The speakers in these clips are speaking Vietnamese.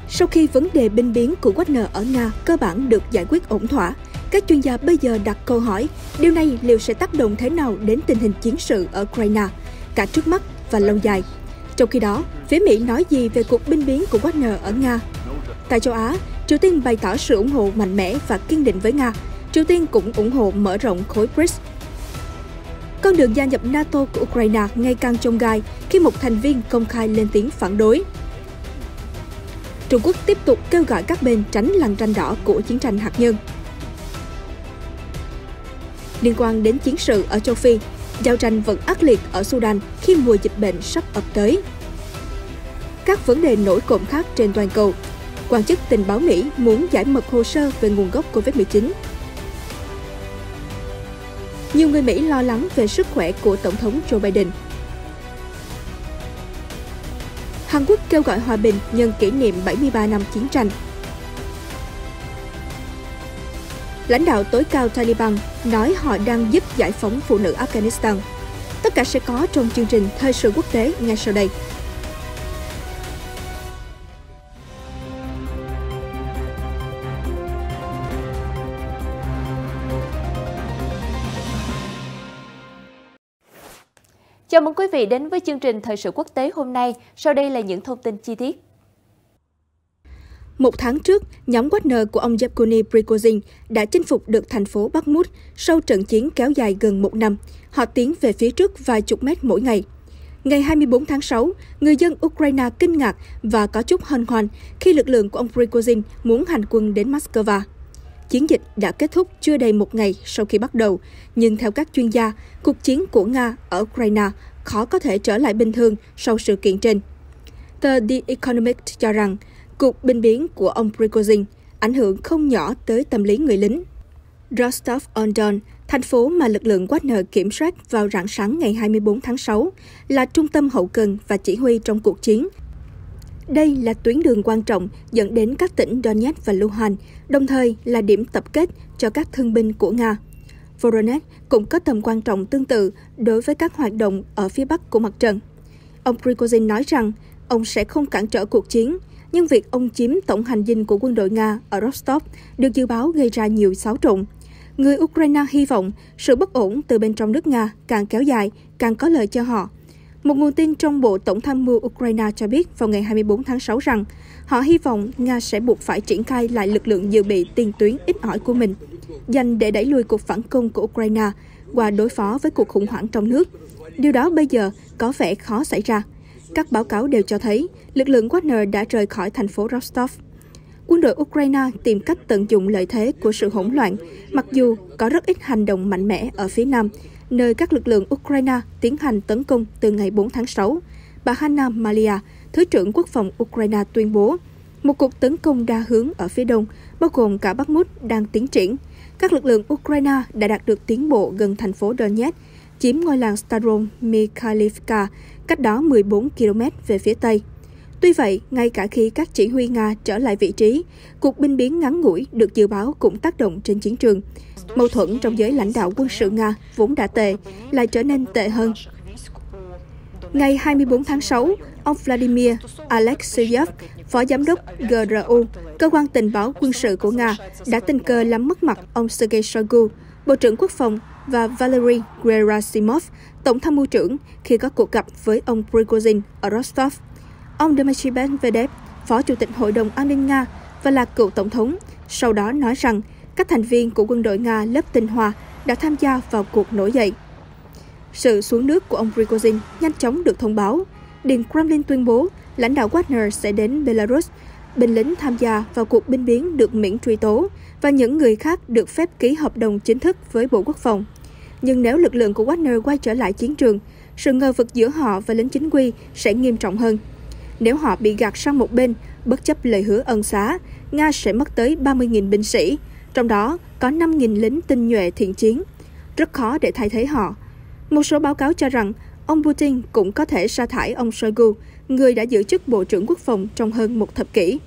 Sau khi vấn đề binh biến của Wagner ở Nga cơ bản được giải quyết ổn thỏa, các chuyên gia bây giờ đặt câu hỏi điều này liệu sẽ tác động thế nào đến tình hình chiến sự ở Ukraine, cả trước mắt và lâu dài. Trong khi đó, phía Mỹ nói gì về cuộc binh biến của Wagner ở Nga? Tại châu Á, Triều Tiên bày tỏ sự ủng hộ mạnh mẽ và kiên định với Nga. Triều Tiên cũng ủng hộ mở rộng khối BRICS. Con đường gia nhập NATO của Ukraine ngày càng chông gai khi một thành viên công khai lên tiếng phản đối. Trung Quốc tiếp tục kêu gọi các bên tránh lằn ranh đỏ của chiến tranh hạt nhân. Liên quan đến chiến sự ở châu Phi, giao tranh vẫn ác liệt ở Sudan khi mùa dịch bệnh sắp ập tới. Các vấn đề nổi cộm khác trên toàn cầu. Quan chức tình báo Mỹ muốn giải mật hồ sơ về nguồn gốc Covid-19. Nhiều người Mỹ lo lắng về sức khỏe của Tổng thống Joe Biden. Hàn Quốc kêu gọi hòa bình nhân kỷ niệm 73 năm chiến tranh. Lãnh đạo tối cao Taliban nói họ đang giúp giải phóng phụ nữ Afghanistan. Tất cả sẽ có trong chương trình Thời sự quốc tế ngay sau đây. Chào mừng quý vị đến với chương trình Thời sự quốc tế hôm nay. Sau đây là những thông tin chi tiết. Một tháng trước, nhóm Wagner của ông Yevgeny Prigozhin đã chinh phục được thành phố Bakhmut sau trận chiến kéo dài gần một năm. Họ tiến về phía trước vài chục mét mỗi ngày. Ngày 24 tháng 6, người dân Ukraine kinh ngạc và có chút hân hoan khi lực lượng của ông Prigozhin muốn hành quân đến Moscow. Chiến dịch đã kết thúc chưa đầy một ngày sau khi bắt đầu, nhưng theo các chuyên gia, cuộc chiến của Nga ở Ukraine khó có thể trở lại bình thường sau sự kiện trên. Tờ The Economist cho rằng, cuộc binh biến của ông Prigozhin ảnh hưởng không nhỏ tới tâm lý người lính. Rostov-on-Don, thành phố mà lực lượng Wagner kiểm soát vào rạng sáng ngày 24 tháng 6, là trung tâm hậu cần và chỉ huy trong cuộc chiến. Đây là tuyến đường quan trọng dẫn đến các tỉnh Donetsk và Luhansk, đồng thời là điểm tập kết cho các thương binh của Nga. Voronezh cũng có tầm quan trọng tương tự đối với các hoạt động ở phía bắc của mặt trận. Ông Prigozhin nói rằng ông sẽ không cản trở cuộc chiến, nhưng việc ông chiếm tổng hành dinh của quân đội Nga ở Rostov được dự báo gây ra nhiều xáo trộn. Người Ukraine hy vọng sự bất ổn từ bên trong nước Nga càng kéo dài, càng có lợi cho họ. Một nguồn tin trong Bộ Tổng tham mưu Ukraine cho biết vào ngày 24 tháng 6 rằng họ hy vọng Nga sẽ buộc phải triển khai lại lực lượng dự bị tiền tuyến ít ỏi của mình, dành để đẩy lùi cuộc phản công của Ukraine qua đối phó với cuộc khủng hoảng trong nước. Điều đó bây giờ có vẻ khó xảy ra. Các báo cáo đều cho thấy lực lượng Wagner đã rời khỏi thành phố Rostov. Quân đội Ukraine tìm cách tận dụng lợi thế của sự hỗn loạn, mặc dù có rất ít hành động mạnh mẽ ở phía Nam, nơi các lực lượng Ukraine tiến hành tấn công từ ngày 4 tháng 6. Bà Hanna Malia, Thứ trưởng Quốc phòng Ukraine tuyên bố, một cuộc tấn công đa hướng ở phía đông, bao gồm cả Bakhmut, đang tiến triển. Các lực lượng Ukraine đã đạt được tiến bộ gần thành phố Donetsk, chiếm ngôi làng Starom-Mikhailivka, cách đó 14 km về phía tây. Tuy vậy, ngay cả khi các chỉ huy Nga trở lại vị trí, cuộc binh biến ngắn ngủi được dự báo cũng tác động trên chiến trường. Mâu thuẫn trong giới lãnh đạo quân sự Nga vốn đã tệ, lại trở nên tệ hơn. Ngày 24 tháng 6, ông Vladimir Alexeyev, phó giám đốc GRU, cơ quan tình báo quân sự của Nga, đã tình cờ làm mất mặt ông Sergei Shoigu, Bộ trưởng Quốc phòng, và Valery Gerasimov, Tổng tham mưu trưởng, khi có cuộc gặp với ông Prigozhin ở Rostov. Ông Dmitry Medvedev, Phó Chủ tịch Hội đồng An ninh Nga và là cựu Tổng thống, sau đó nói rằng các thành viên của quân đội Nga lớp tinh hoa đã tham gia vào cuộc nổi dậy. Sự xuống nước của ông Prigozhin nhanh chóng được thông báo. Điện Kremlin tuyên bố lãnh đạo Wagner sẽ đến Belarus, binh lính tham gia vào cuộc binh biến được miễn truy tố và những người khác được phép ký hợp đồng chính thức với Bộ Quốc phòng. Nhưng nếu lực lượng của Wagner quay trở lại chiến trường, sự ngờ vực giữa họ và lính chính quy sẽ nghiêm trọng hơn. Nếu họ bị gạt sang một bên, bất chấp lời hứa ân xá, Nga sẽ mất tới 30.000 binh sĩ, trong đó có 5.000 lính tinh nhuệ thiện chiến. Rất khó để thay thế họ. Một số báo cáo cho rằng, ông Putin cũng có thể sa thải ông Shoigu, người đã giữ chức Bộ trưởng Quốc phòng trong hơn một thập kỷ.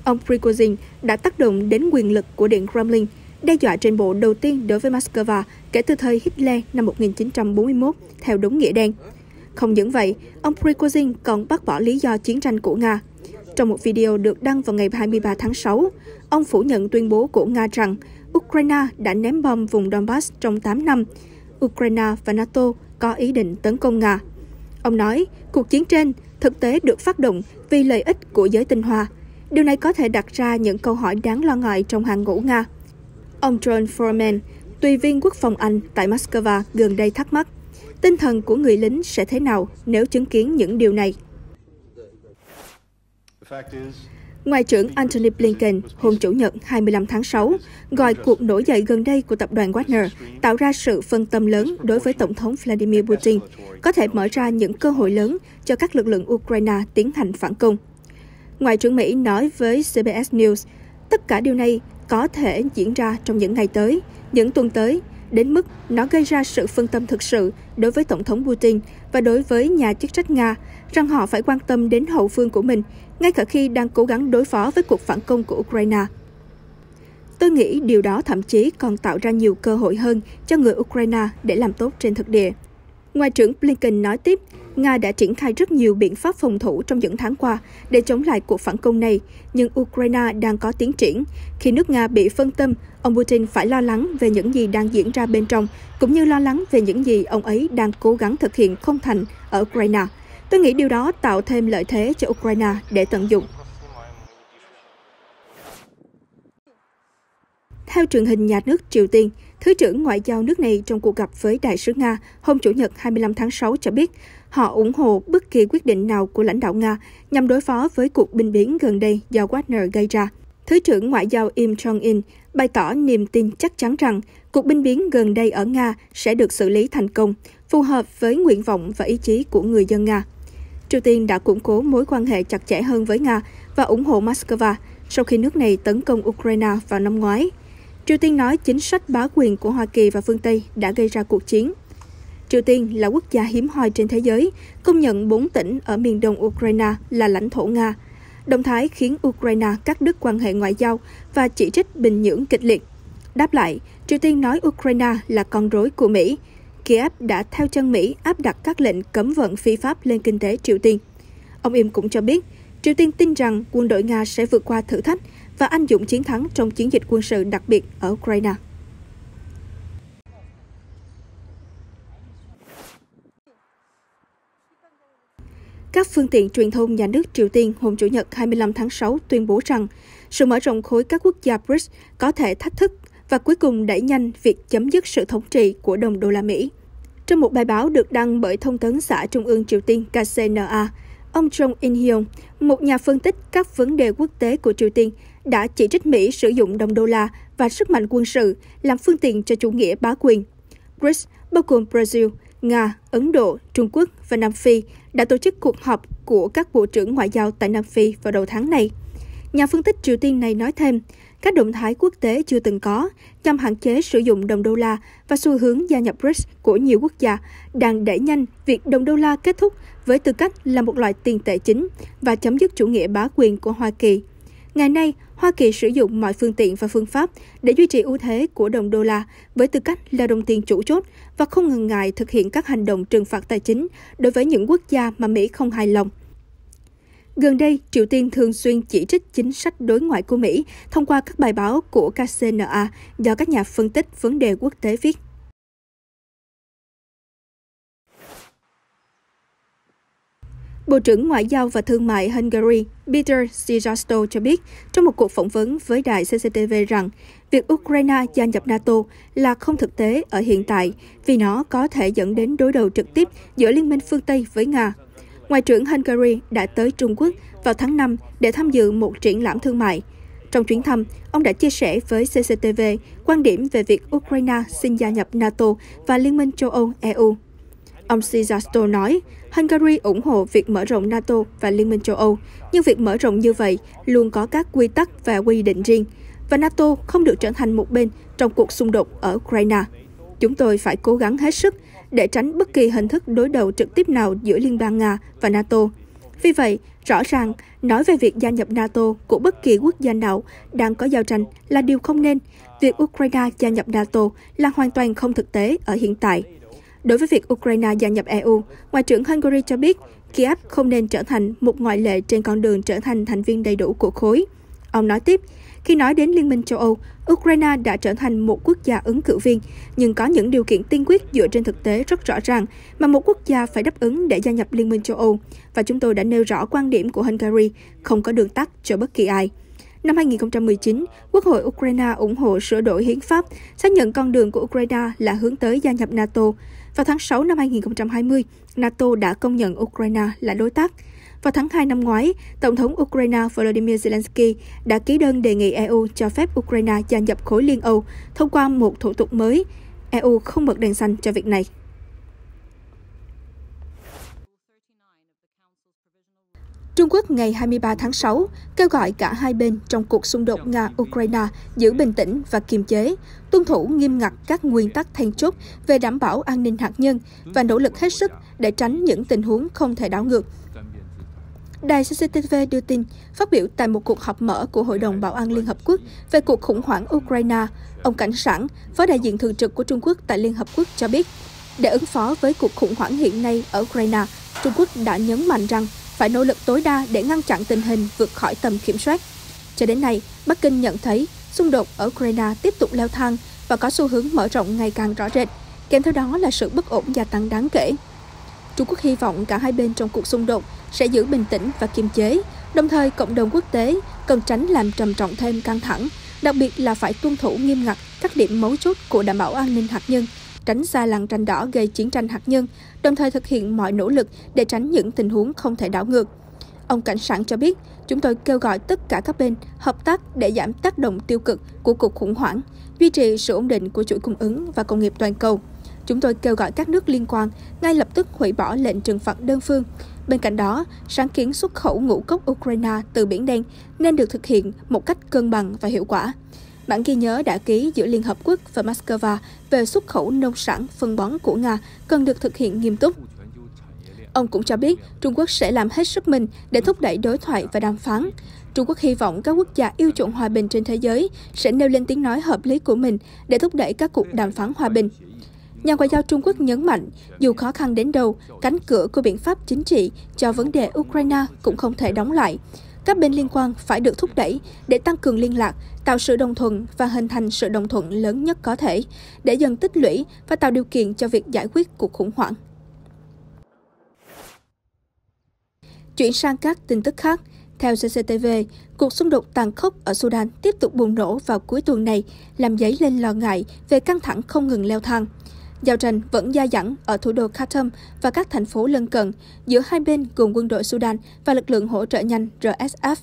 Ông Prigozhin đã tác động đến quyền lực của Điện Kremlin, đe dọa trên bộ đầu tiên đối với Moscow kể từ thời Hitler năm 1941 theo đúng nghĩa đen. Không những vậy, ông Prigozhin còn bác bỏ lý do chiến tranh của Nga. Trong một video được đăng vào ngày 23 tháng 6, ông phủ nhận tuyên bố của Nga rằng Ukraine đã ném bom vùng Donbass trong 8 năm. Ukraine và NATO có ý định tấn công Nga. Ông nói, cuộc chiến trên thực tế được phát động vì lợi ích của giới tinh hoa. Điều này có thể đặt ra những câu hỏi đáng lo ngại trong hàng ngũ Nga. Ông John Foreman, tùy viên quốc phòng Anh tại Moscow gần đây thắc mắc, tinh thần của người lính sẽ thế nào nếu chứng kiến những điều này? Ngoại trưởng Antony Blinken hôm Chủ nhật 25 tháng 6 gọi cuộc nổi dậy gần đây của tập đoàn Wagner tạo ra sự phân tâm lớn đối với Tổng thống Vladimir Putin, có thể mở ra những cơ hội lớn cho các lực lượng Ukraine tiến hành phản công. Ngoại trưởng Mỹ nói với CBS News, tất cả điều này có thể diễn ra trong những ngày tới, những tuần tới, đến mức nó gây ra sự phân tâm thực sự đối với Tổng thống Putin và đối với nhà chức trách Nga, rằng họ phải quan tâm đến hậu phương của mình, ngay cả khi đang cố gắng đối phó với cuộc phản công của Ukraine. Tôi nghĩ điều đó thậm chí còn tạo ra nhiều cơ hội hơn cho người Ukraine để làm tốt trên thực địa. Ngoại trưởng Blinken nói tiếp, Nga đã triển khai rất nhiều biện pháp phòng thủ trong những tháng qua để chống lại cuộc phản công này, nhưng Ukraine đang có tiến triển. Khi nước Nga bị phân tâm, ông Putin phải lo lắng về những gì đang diễn ra bên trong, cũng như lo lắng về những gì ông ấy đang cố gắng thực hiện không thành ở Ukraine. Tôi nghĩ điều đó tạo thêm lợi thế cho Ukraine để tận dụng. Theo truyền hình nhà nước Triều Tiên, Thứ trưởng Ngoại giao nước này trong cuộc gặp với Đại sứ Nga hôm Chủ nhật 25 tháng 6 cho biết họ ủng hộ bất kỳ quyết định nào của lãnh đạo Nga nhằm đối phó với cuộc binh biến gần đây do Wagner gây ra. Thứ trưởng Ngoại giao Im Jong-in bày tỏ niềm tin chắc chắn rằng cuộc binh biến gần đây ở Nga sẽ được xử lý thành công, phù hợp với nguyện vọng và ý chí của người dân Nga. Triều Tiên đã củng cố mối quan hệ chặt chẽ hơn với Nga và ủng hộ Moscow sau khi nước này tấn công Ukraine vào năm ngoái. Triều Tiên nói chính sách bá quyền của Hoa Kỳ và phương Tây đã gây ra cuộc chiến. Triều Tiên là quốc gia hiếm hoi trên thế giới, công nhận 4 tỉnh ở miền đông Ukraine là lãnh thổ Nga. Động thái khiến Ukraine cắt đứt quan hệ ngoại giao và chỉ trích Bình Nhưỡng kịch liệt. Đáp lại, Triều Tiên nói Ukraine là con rối của Mỹ. Kiev đã theo chân Mỹ áp đặt các lệnh cấm vận phi pháp lên kinh tế Triều Tiên. Ông Im cũng cho biết, Triều Tiên tin rằng quân đội Nga sẽ vượt qua thử thách và anh dũng chiến thắng trong chiến dịch quân sự đặc biệt ở Ukraine. Các phương tiện truyền thông nhà nước Triều Tiên hôm Chủ nhật 25 tháng 6 tuyên bố rằng sự mở rộng khối các quốc gia BRICS có thể thách thức và cuối cùng đẩy nhanh việc chấm dứt sự thống trị của đồng đô la Mỹ. Trong một bài báo được đăng bởi Thông tấn xã Trung ương Triều Tiên KCNA, ông Jong In-hyun, một nhà phân tích các vấn đề quốc tế của Triều Tiên, đã chỉ trích Mỹ sử dụng đồng đô la và sức mạnh quân sự làm phương tiện cho chủ nghĩa bá quyền. BRICS, bao gồm Brazil, Nga, Ấn Độ, Trung Quốc và Nam Phi, đã tổ chức cuộc họp của các bộ trưởng ngoại giao tại Nam Phi vào đầu tháng này. Nhà phân tích Triều Tiên này nói thêm, các động thái quốc tế chưa từng có nhằm hạn chế sử dụng đồng đô la và xu hướng gia nhập BRICS của nhiều quốc gia đang đẩy nhanh việc đồng đô la kết thúc với tư cách là một loại tiền tệ chính và chấm dứt chủ nghĩa bá quyền của Hoa Kỳ. Ngày nay, Hoa Kỳ sử dụng mọi phương tiện và phương pháp để duy trì ưu thế của đồng đô la với tư cách là đồng tiền chủ chốt và không ngần ngại thực hiện các hành động trừng phạt tài chính đối với những quốc gia mà Mỹ không hài lòng. Gần đây, Triều Tiên thường xuyên chỉ trích chính sách đối ngoại của Mỹ thông qua các bài báo của KCNA do các nhà phân tích vấn đề quốc tế viết. Bộ trưởng Ngoại giao và Thương mại Hungary Peter Szijjártó cho biết trong một cuộc phỏng vấn với đài CCTV rằng việc Ukraine gia nhập NATO là không thực tế ở hiện tại vì nó có thể dẫn đến đối đầu trực tiếp giữa Liên minh phương Tây với Nga. Ngoại trưởng Hungary đã tới Trung Quốc vào tháng 5 để tham dự một triển lãm thương mại. Trong chuyến thăm, ông đã chia sẻ với CCTV quan điểm về việc Ukraine xin gia nhập NATO và Liên minh châu Âu EU. Ông Szijjártó nói, Hungary ủng hộ việc mở rộng NATO và Liên minh châu Âu, nhưng việc mở rộng như vậy luôn có các quy tắc và quy định riêng, và NATO không được trở thành một bên trong cuộc xung đột ở Ukraine. Chúng tôi phải cố gắng hết sức để tránh bất kỳ hình thức đối đầu trực tiếp nào giữa Liên bang Nga và NATO. Vì vậy, rõ ràng, nói về việc gia nhập NATO của bất kỳ quốc gia nào đang có giao tranh là điều không nên. Việc Ukraine gia nhập NATO là hoàn toàn không thực tế ở hiện tại. Đối với việc Ukraine gia nhập EU, Ngoại trưởng Hungary cho biết Kiev không nên trở thành một ngoại lệ trên con đường trở thành thành viên đầy đủ của khối. Ông nói tiếp, khi nói đến Liên minh châu Âu, Ukraine đã trở thành một quốc gia ứng cử viên, nhưng có những điều kiện tiên quyết dựa trên thực tế rất rõ ràng mà một quốc gia phải đáp ứng để gia nhập Liên minh châu Âu. Và chúng tôi đã nêu rõ quan điểm của Hungary, không có đường tắt cho bất kỳ ai. Năm 2019, Quốc hội Ukraine ủng hộ sửa đổi hiến pháp, xác nhận con đường của Ukraine là hướng tới gia nhập NATO. Vào tháng 6 năm 2020, NATO đã công nhận Ukraine là đối tác. Vào tháng 2 năm ngoái, Tổng thống Ukraine Volodymyr Zelensky đã ký đơn đề nghị EU cho phép Ukraine gia nhập khối Liên Âu thông qua một thủ tục mới. EU không bật đèn xanh cho việc này. Trung Quốc ngày 23 tháng 6 kêu gọi cả hai bên trong cuộc xung đột Nga-Ukraine giữ bình tĩnh và kiềm chế, tuân thủ nghiêm ngặt các nguyên tắc then chốt về đảm bảo an ninh hạt nhân và nỗ lực hết sức để tránh những tình huống không thể đảo ngược. Đài CCTV đưa tin, phát biểu tại một cuộc họp mở của Hội đồng Bảo an Liên Hợp Quốc về cuộc khủng hoảng Ukraine, ông Cảnh Sảng, phó đại diện thường trực của Trung Quốc tại Liên Hợp Quốc cho biết, để ứng phó với cuộc khủng hoảng hiện nay ở Ukraine, Trung Quốc đã nhấn mạnh rằng phải nỗ lực tối đa để ngăn chặn tình hình vượt khỏi tầm kiểm soát. Cho đến nay, Bắc Kinh nhận thấy xung đột ở Ukraine tiếp tục leo thang và có xu hướng mở rộng ngày càng rõ rệt, kèm theo đó là sự bất ổn gia tăng đáng kể. Trung Quốc hy vọng cả hai bên trong cuộc xung đột sẽ giữ bình tĩnh và kiềm chế, đồng thời cộng đồng quốc tế cần tránh làm trầm trọng thêm căng thẳng, đặc biệt là phải tuân thủ nghiêm ngặt các điểm mấu chốt của đảm bảo an ninh hạt nhân, tránh xa lằn ranh đỏ gây chiến tranh hạt nhân, đồng thời thực hiện mọi nỗ lực để tránh những tình huống không thể đảo ngược. Ông Cảnh Sảng cho biết, chúng tôi kêu gọi tất cả các bên hợp tác để giảm tác động tiêu cực của cuộc khủng hoảng, duy trì sự ổn định của chuỗi cung ứng và công nghiệp toàn cầu. Chúng tôi kêu gọi các nước liên quan ngay lập tức hủy bỏ lệnh trừng phạt đơn phương. Bên cạnh đó, sáng kiến xuất khẩu ngũ cốc Ukraine từ Biển Đen nên được thực hiện một cách cân bằng và hiệu quả. Bản ghi nhớ đã ký giữa Liên Hợp Quốc và Moscow về xuất khẩu nông sản phân bón của Nga cần được thực hiện nghiêm túc. Ông cũng cho biết Trung Quốc sẽ làm hết sức mình để thúc đẩy đối thoại và đàm phán. Trung Quốc hy vọng các quốc gia yêu chuộng hòa bình trên thế giới sẽ nêu lên tiếng nói hợp lý của mình để thúc đẩy các cuộc đàm phán hòa bình. Nhà ngoại giao Trung Quốc nhấn mạnh, dù khó khăn đến đâu, cánh cửa của biện pháp chính trị cho vấn đề Ukraine cũng không thể đóng lại. Các bên liên quan phải được thúc đẩy để tăng cường liên lạc, tạo sự đồng thuận và hình thành sự đồng thuận lớn nhất có thể, để dần tích lũy và tạo điều kiện cho việc giải quyết cuộc khủng hoảng. Chuyển sang các tin tức khác. Theo CCTV, cuộc xung đột tàn khốc ở Sudan tiếp tục bùng nổ vào cuối tuần này, làm dấy lên lo ngại về căng thẳng không ngừng leo thang. Giao tranh vẫn dai dẳng ở thủ đô Khartoum và các thành phố lân cận giữa hai bên gồm quân đội Sudan và lực lượng hỗ trợ nhanh RSF.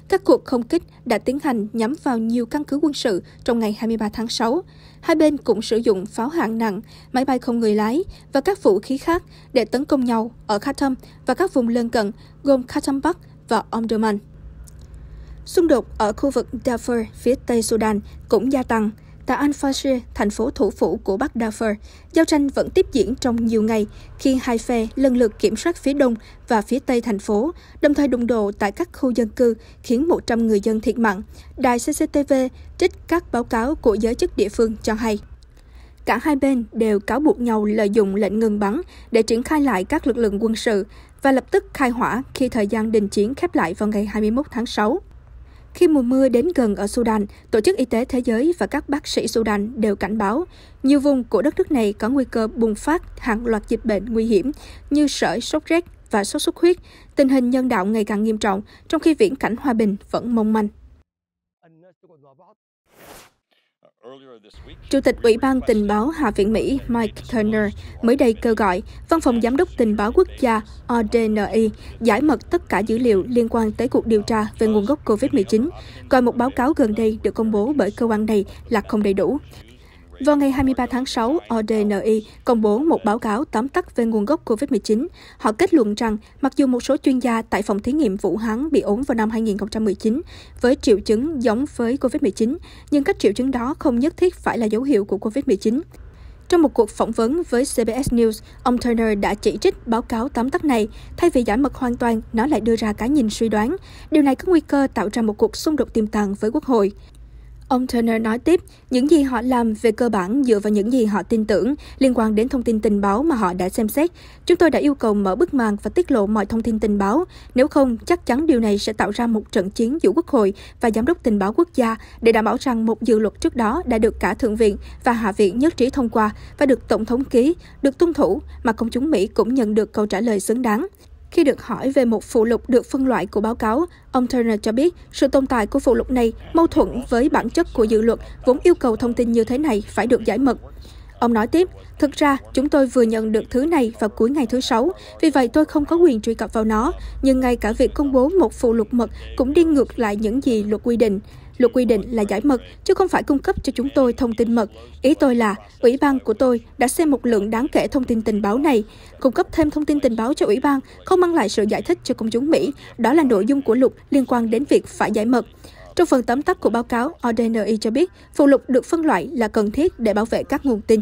Các cuộc không kích đã tiến hành nhắm vào nhiều căn cứ quân sự trong ngày 23 tháng 6. Hai bên cũng sử dụng pháo hạng nặng, máy bay không người lái và các vũ khí khác để tấn công nhau ở Khartoum và các vùng lân cận gồm Khartoum Bắc và Omdurman. Xung đột ở khu vực Darfur, phía Tây Sudan cũng gia tăng. Tại Al-Fashir, thành phố thủ phủ của Bắc Darfur, giao tranh vẫn tiếp diễn trong nhiều ngày khi hai phe lần lượt kiểm soát phía đông và phía tây thành phố, đồng thời đụng độ tại các khu dân cư khiến 100 người dân thiệt mạng. Đài CCTV trích các báo cáo của giới chức địa phương cho hay. Cả hai bên đều cáo buộc nhau lợi dụng lệnh ngừng bắn để triển khai lại các lực lượng quân sự và lập tức khai hỏa khi thời gian đình chiến khép lại vào ngày 21 tháng 6. Khi mùa mưa đến gần ở Sudan, Tổ chức Y tế Thế giới và các bác sĩ Sudan đều cảnh báo nhiều vùng của đất nước này có nguy cơ bùng phát hàng loạt dịch bệnh nguy hiểm như sởi, sốt rét và sốt xuất huyết. Tình hình nhân đạo ngày càng nghiêm trọng, trong khi viễn cảnh hòa bình vẫn mong manh. Chủ tịch Ủy ban Tình báo Hạ viện Mỹ Mike Turner mới đây kêu gọi Văn phòng Giám đốc Tình báo Quốc gia ODNI giải mật tất cả dữ liệu liên quan tới cuộc điều tra về nguồn gốc COVID-19, coi một báo cáo gần đây được công bố bởi cơ quan này là không đầy đủ. Vào ngày 23 tháng 6, ODNI công bố một báo cáo tóm tắt về nguồn gốc COVID-19. Họ kết luận rằng, mặc dù một số chuyên gia tại phòng thí nghiệm Vũ Hán bị ốm vào năm 2019 với triệu chứng giống với COVID-19, nhưng các triệu chứng đó không nhất thiết phải là dấu hiệu của COVID-19. Trong một cuộc phỏng vấn với CBS News, ông Turner đã chỉ trích báo cáo tóm tắt này. Thay vì giải mật hoàn toàn, nó lại đưa ra cái nhìn suy đoán. Điều này có nguy cơ tạo ra một cuộc xung đột tiềm tàng với Quốc hội. Ông Turner nói tiếp, những gì họ làm về cơ bản dựa vào những gì họ tin tưởng liên quan đến thông tin tình báo mà họ đã xem xét. Chúng tôi đã yêu cầu mở bức màn và tiết lộ mọi thông tin tình báo. Nếu không, chắc chắn điều này sẽ tạo ra một trận chiến giữa Quốc hội và Giám đốc Tình báo Quốc gia để đảm bảo rằng một dự luật trước đó đã được cả Thượng viện và Hạ viện nhất trí thông qua và được Tổng thống ký, được tuân thủ, mà công chúng Mỹ cũng nhận được câu trả lời xứng đáng. Khi được hỏi về một phụ lục được phân loại của báo cáo, ông Turner cho biết sự tồn tại của phụ lục này mâu thuẫn với bản chất của dự luật vốn yêu cầu thông tin như thế này phải được giải mật. Ông nói tiếp, thực ra chúng tôi vừa nhận được thứ này vào cuối ngày thứ Sáu, vì vậy tôi không có quyền truy cập vào nó, nhưng ngay cả việc công bố một phụ lục mật cũng đi ngược lại những gì luật quy định. Luật quy định là giải mật, chứ không phải cung cấp cho chúng tôi thông tin mật. Ý tôi là, Ủy ban của tôi đã xem một lượng đáng kể thông tin tình báo này. Cung cấp thêm thông tin tình báo cho Ủy ban không mang lại sự giải thích cho công chúng Mỹ. Đó là nội dung của luật liên quan đến việc phải giải mật. Trong phần tóm tắt của báo cáo, ODNI cho biết, phụ lục được phân loại là cần thiết để bảo vệ các nguồn tin.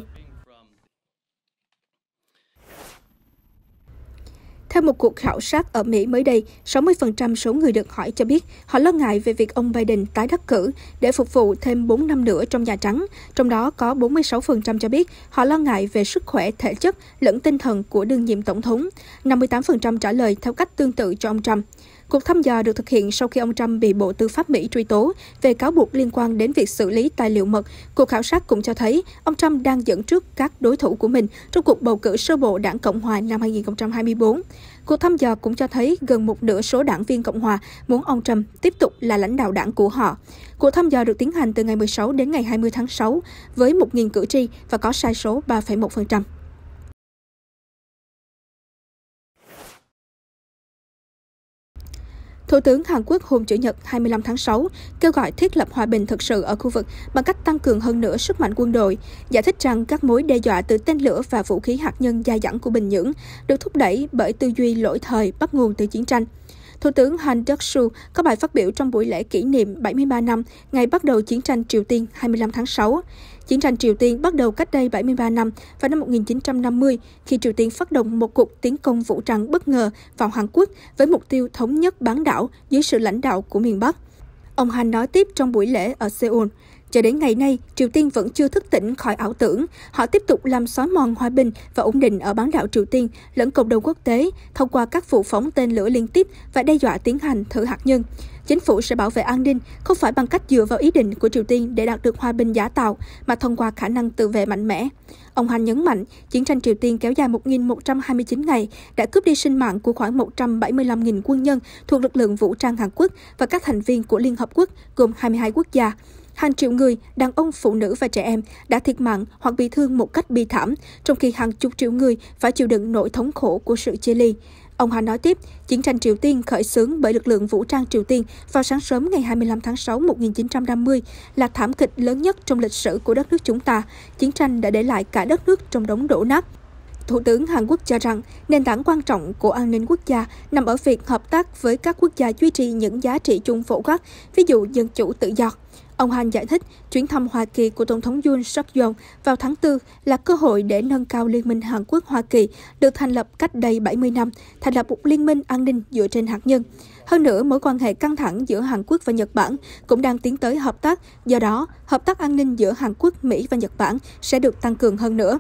Theo một cuộc khảo sát ở Mỹ mới đây, 60% số người được hỏi cho biết họ lo ngại về việc ông Biden tái đắc cử để phục vụ thêm 4 năm nữa trong Nhà Trắng. Trong đó có 46% cho biết họ lo ngại về sức khỏe thể chất lẫn tinh thần của đương nhiệm tổng thống. 58% trả lời theo cách tương tự cho ông Trump. Cuộc thăm dò được thực hiện sau khi ông Trump bị Bộ Tư pháp Mỹ truy tố về cáo buộc liên quan đến việc xử lý tài liệu mật. Cuộc khảo sát cũng cho thấy ông Trump đang dẫn trước các đối thủ của mình trong cuộc bầu cử sơ bộ đảng Cộng hòa năm 2024. Cuộc thăm dò cũng cho thấy gần một nửa số đảng viên Cộng hòa muốn ông Trump tiếp tục là lãnh đạo đảng của họ. Cuộc thăm dò được tiến hành từ ngày 16 đến ngày 20 tháng 6 với 1.000 cử tri và có sai số 3,1%. Thủ tướng Hàn Quốc hôm Chủ nhật 25 tháng 6 kêu gọi thiết lập hòa bình thực sự ở khu vực bằng cách tăng cường hơn nữa sức mạnh quân đội, giải thích rằng các mối đe dọa từ tên lửa và vũ khí hạt nhân dai dẳng của Bình Nhưỡng được thúc đẩy bởi tư duy lỗi thời bắt nguồn từ chiến tranh. Thủ tướng Han Duck-soo có bài phát biểu trong buổi lễ kỷ niệm 73 năm ngày bắt đầu chiến tranh Triều Tiên 25 tháng 6. Chiến tranh Triều Tiên bắt đầu cách đây 73 năm vào năm 1950 khi Triều Tiên phát động một cuộc tiến công vũ trang bất ngờ vào Hàn Quốc với mục tiêu thống nhất bán đảo dưới sự lãnh đạo của miền Bắc. Ông Han nói tiếp trong buổi lễ ở Seoul. Cho đến ngày nay, Triều Tiên vẫn chưa thức tỉnh khỏi ảo tưởng. Họ tiếp tục làm xói mòn hòa bình và ổn định ở bán đảo Triều Tiên lẫn cộng đồng quốc tế thông qua các vụ phóng tên lửa liên tiếp và đe dọa tiến hành thử hạt nhân. Chính phủ sẽ bảo vệ an ninh không phải bằng cách dựa vào ý định của Triều Tiên để đạt được hòa bình giả tạo, mà thông qua khả năng tự vệ mạnh mẽ. Ông Han nhấn mạnh, chiến tranh Triều Tiên kéo dài 1.129 ngày đã cướp đi sinh mạng của khoảng 175.000 quân nhân thuộc lực lượng vũ trang Hàn Quốc và các thành viên của Liên Hợp Quốc gồm 22 quốc gia. Hàng triệu người, đàn ông, phụ nữ và trẻ em đã thiệt mạng hoặc bị thương một cách bi thảm, trong khi hàng chục triệu người phải chịu đựng nỗi thống khổ của sự chia ly. Ông Han nói tiếp, chiến tranh Triều Tiên khởi xướng bởi lực lượng vũ trang Triều Tiên vào sáng sớm ngày 25 tháng 6 1950 là thảm kịch lớn nhất trong lịch sử của đất nước chúng ta. Chiến tranh đã để lại cả đất nước trong đống đổ nát. Thủ tướng Hàn Quốc cho rằng nền tảng quan trọng của an ninh quốc gia nằm ở việc hợp tác với các quốc gia duy trì những giá trị chung phổ quát, ví dụ dân chủ tự do. Ông Han giải thích, chuyến thăm Hoa Kỳ của Tổng thống Yoon suk yeol vào tháng 4 là cơ hội để nâng cao Liên minh Hàn Quốc-Hoa Kỳ được thành lập cách đây 70 năm, thành lập một liên minh an ninh dựa trên hạt nhân. Hơn nữa, mối quan hệ căng thẳng giữa Hàn Quốc và Nhật Bản cũng đang tiến tới hợp tác, do đó, hợp tác an ninh giữa Hàn Quốc, Mỹ và Nhật Bản sẽ được tăng cường hơn nữa.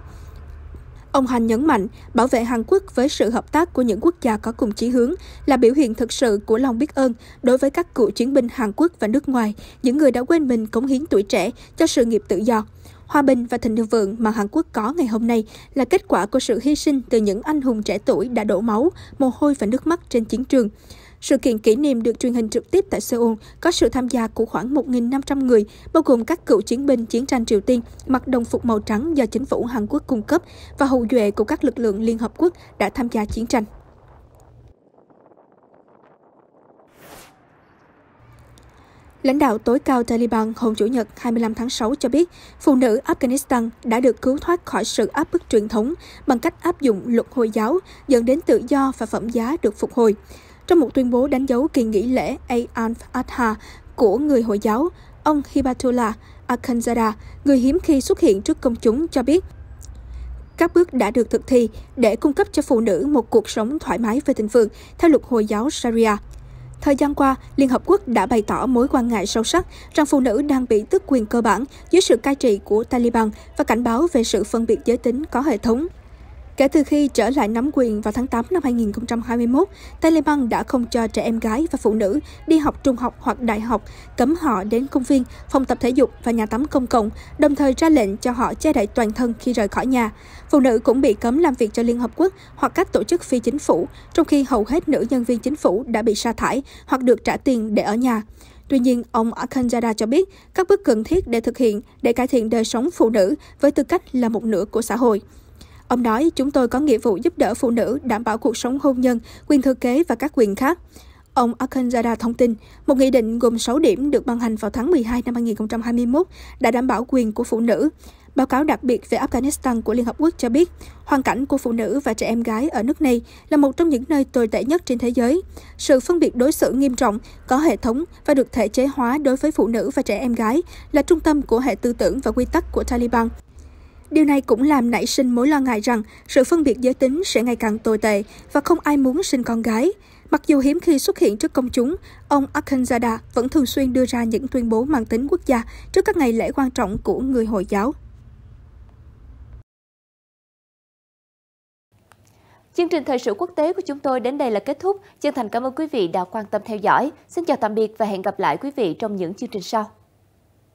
Ông Han nhấn mạnh, bảo vệ Hàn Quốc với sự hợp tác của những quốc gia có cùng chí hướng là biểu hiện thực sự của lòng biết ơn đối với các cựu chiến binh Hàn Quốc và nước ngoài, những người đã quên mình cống hiến tuổi trẻ cho sự nghiệp tự do. Hòa bình và thịnh vượng mà Hàn Quốc có ngày hôm nay là kết quả của sự hy sinh từ những anh hùng trẻ tuổi đã đổ máu, mồ hôi và nước mắt trên chiến trường. Sự kiện kỷ niệm được truyền hình trực tiếp tại Seoul có sự tham gia của khoảng 1.500 người, bao gồm các cựu chiến binh chiến tranh Triều Tiên mặc đồng phục màu trắng do chính phủ Hàn Quốc cung cấp và hậu duệ của các lực lượng Liên Hợp Quốc đã tham gia chiến tranh. Lãnh đạo tối cao Taliban hôm Chủ nhật 25 tháng 6 cho biết, phụ nữ Afghanistan đã được cứu thoát khỏi sự áp bức truyền thống bằng cách áp dụng luật Hồi giáo, dẫn đến tự do và phẩm giá được phục hồi. Trong một tuyên bố đánh dấu kỳ nghỉ lễ Eid al-Adha của người Hồi giáo, ông Hibatullah Akhundzada, người hiếm khi xuất hiện trước công chúng, cho biết các bước đã được thực thi để cung cấp cho phụ nữ một cuộc sống thoải mái về tình vượng theo luật Hồi giáo Sharia. Thời gian qua, Liên Hợp Quốc đã bày tỏ mối quan ngại sâu sắc rằng phụ nữ đang bị tước quyền cơ bản dưới sự cai trị của Taliban và cảnh báo về sự phân biệt giới tính có hệ thống. Kể từ khi trở lại nắm quyền vào tháng 8 năm 2021, Taliban đã không cho trẻ em gái và phụ nữ đi học trung học hoặc đại học, cấm họ đến công viên, phòng tập thể dục và nhà tắm công cộng, đồng thời ra lệnh cho họ che đậy toàn thân khi rời khỏi nhà. Phụ nữ cũng bị cấm làm việc cho Liên Hợp Quốc hoặc các tổ chức phi chính phủ, trong khi hầu hết nữ nhân viên chính phủ đã bị sa thải hoặc được trả tiền để ở nhà. Tuy nhiên, ông Akhundzada cho biết các bước cần thiết để cải thiện đời sống phụ nữ với tư cách là một nửa của xã hội. Ông nói, chúng tôi có nghĩa vụ giúp đỡ phụ nữ đảm bảo cuộc sống hôn nhân, quyền thừa kế và các quyền khác. Ông Akhundzada thông tin, một nghị định gồm 6 điểm được ban hành vào tháng 12 năm 2021 đã đảm bảo quyền của phụ nữ. Báo cáo đặc biệt về Afghanistan của Liên Hợp Quốc cho biết, hoàn cảnh của phụ nữ và trẻ em gái ở nước này là một trong những nơi tồi tệ nhất trên thế giới. Sự phân biệt đối xử nghiêm trọng, có hệ thống và được thể chế hóa đối với phụ nữ và trẻ em gái là trung tâm của hệ tư tưởng và quy tắc của Taliban. Điều này cũng làm nảy sinh mối lo ngại rằng sự phân biệt giới tính sẽ ngày càng tồi tệ và không ai muốn sinh con gái. Mặc dù hiếm khi xuất hiện trước công chúng, ông Akhundzada vẫn thường xuyên đưa ra những tuyên bố mang tính quốc gia trước các ngày lễ quan trọng của người Hồi giáo. Chương trình thời sự quốc tế của chúng tôi đến đây là kết thúc. Chân thành cảm ơn quý vị đã quan tâm theo dõi. Xin chào tạm biệt và hẹn gặp lại quý vị trong những chương trình sau.